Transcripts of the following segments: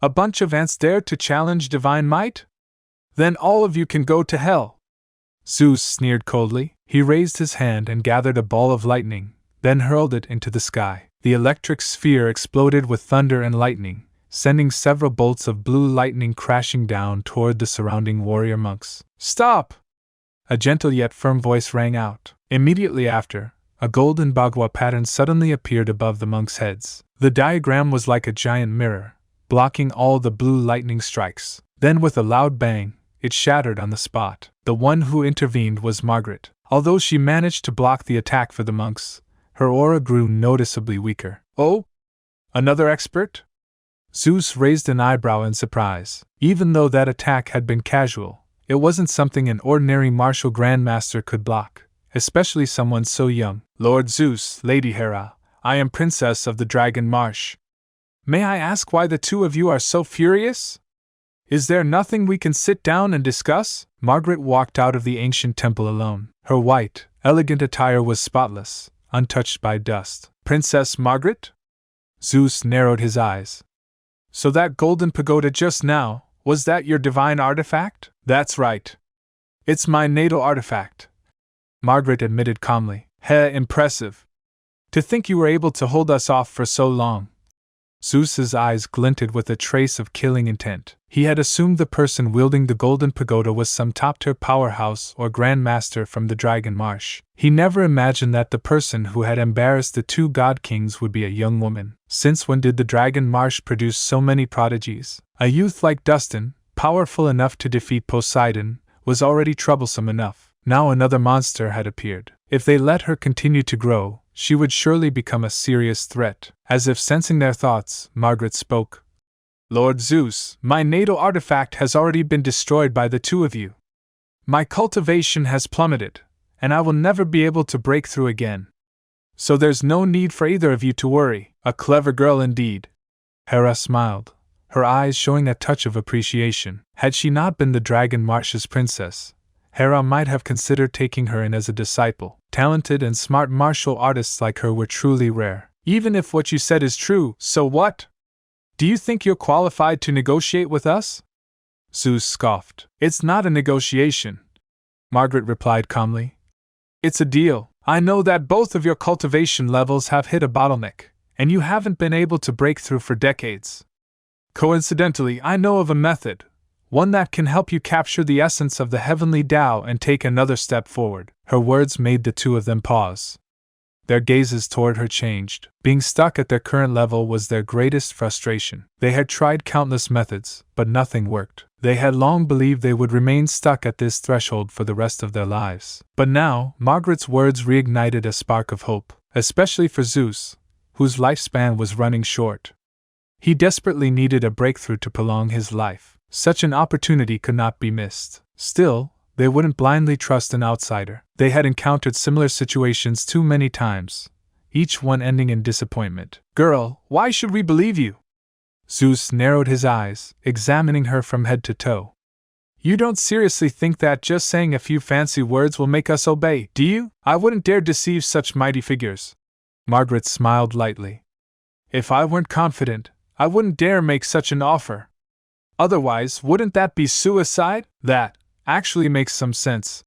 A bunch of ants dare to challenge divine might? Then all of you can go to hell. Zeus sneered coldly. He raised his hand and gathered a ball of lightning, then hurled it into the sky. The electric sphere exploded with thunder and lightning, sending several bolts of blue lightning crashing down toward the surrounding warrior monks. Stop! A gentle yet firm voice rang out. Immediately after, a golden bagua pattern suddenly appeared above the monks' heads. The diagram was like a giant mirror, blocking all the blue lightning strikes. Then with a loud bang, it shattered on the spot. The one who intervened was Margaret. Although she managed to block the attack for the monks, her aura grew noticeably weaker. Oh? Another expert? Zeus raised an eyebrow in surprise. Even though that attack had been casual, it wasn't something an ordinary martial grandmaster could block, especially someone so young. Lord Zeus, Lady Hera, I am Princess of the Dragon Marsh. May I ask why the two of you are so furious? Is there nothing we can sit down and discuss? Margaret walked out of the ancient temple alone. Her white, elegant attire was spotless, untouched by dust. Princess Margaret? Zeus narrowed his eyes. So that golden pagoda just now, was that your divine artifact? That's right. It's my natal artifact, Margaret admitted calmly. Impressive. To think you were able to hold us off for so long. Zeus's eyes glinted with a trace of killing intent. He had assumed the person wielding the golden pagoda was some top-tier powerhouse or grandmaster from the Dragon Marsh. He never imagined that the person who had embarrassed the two god kings would be a young woman. Since when did the Dragon Marsh produce so many prodigies? A youth like Dustin, powerful enough to defeat Poseidon, was already troublesome enough. Now another monster had appeared. If they let her continue to grow, she would surely become a serious threat. As if sensing their thoughts, Margaret spoke. Lord Zeus, my natal artifact has already been destroyed by the two of you. My cultivation has plummeted, and I will never be able to break through again. So there's no need for either of you to worry. A clever girl indeed. Hera smiled, her eyes showing a touch of appreciation. Had she not been the Dragon Marsh's princess, Hera might have considered taking her in as a disciple. Talented and smart martial artists like her were truly rare. Even if what you said is true, so what? Do you think you're qualified to negotiate with us? Zeus scoffed. It's not a negotiation, Margaret replied calmly. It's a deal. I know that both of your cultivation levels have hit a bottleneck, and you haven't been able to break through for decades. Coincidentally, I know of a method, one that can help you capture the essence of the heavenly Tao and take another step forward. Her words made the two of them pause. Their gazes toward her changed. Being stuck at their current level was their greatest frustration. They had tried countless methods, but nothing worked. They had long believed they would remain stuck at this threshold for the rest of their lives. But now, Margaret's words reignited a spark of hope, especially for Zeus, whose lifespan was running short. He desperately needed a breakthrough to prolong his life. Such an opportunity could not be missed. Still, they wouldn't blindly trust an outsider. They had encountered similar situations too many times, each one ending in disappointment. Girl, why should we believe you? Zeus narrowed his eyes, examining her from head to toe. You don't seriously think that just saying a few fancy words will make us obey, do you? I wouldn't dare deceive such mighty figures. Margaret smiled lightly. If I weren't confident, I wouldn't dare make such an offer. Otherwise, wouldn't that be suicide? That actually makes some sense.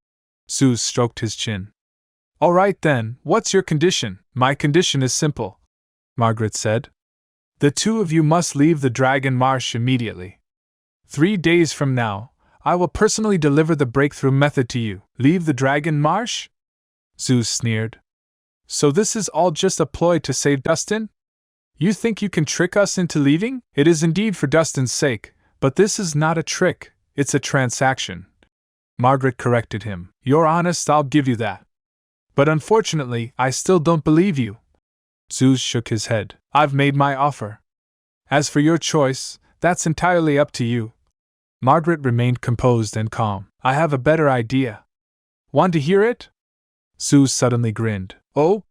Zeus stroked his chin. All right then, what's your condition? My condition is simple, Margaret said. The two of you must leave the Dragon Marsh immediately. 3 days from now, I will personally deliver the breakthrough method to you. Leave the Dragon Marsh? Zeus sneered. So this is all just a ploy to save Dustin? You think you can trick us into leaving? It is indeed for Dustin's sake, but this is not a trick, it's a transaction. Margaret corrected him. You're honest, I'll give you that. But unfortunately, I still don't believe you. Zeus shook his head. I've made my offer. As for your choice, that's entirely up to you. Margaret remained composed and calm. I have a better idea. Want to hear it? Zeus suddenly grinned. Oh?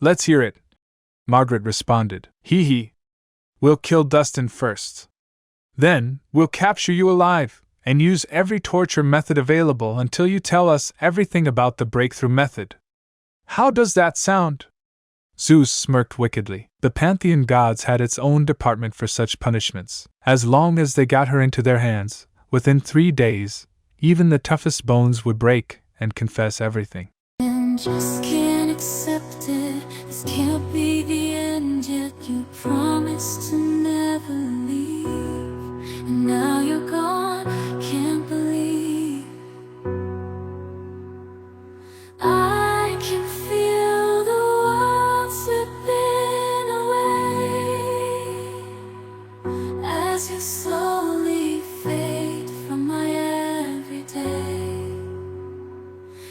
Let's hear it, Margaret responded. Hee hee. We'll kill Dustin first. Then, we'll capture you alive, and use every torture method available until you tell us everything about the breakthrough method. How does that sound? Zeus smirked wickedly. The pantheon gods had its own department for such punishments. As long as they got her into their hands, within 3 days, even the toughest bones would break and confess everything. And just can't accept it. This can't be the end yet. You promised to never leave, and now you're gone. Can't believe I can feel the world slipping away as you slowly fade from my everyday.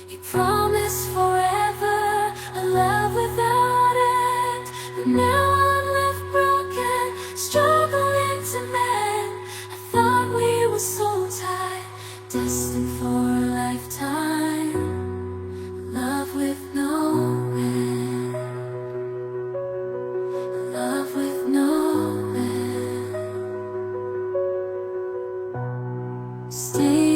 You promised forever a love without end, but now I'm left broken, struggling to mend. I thought we were so tied, destined for a lifetime, love with no end, love with no end. Stay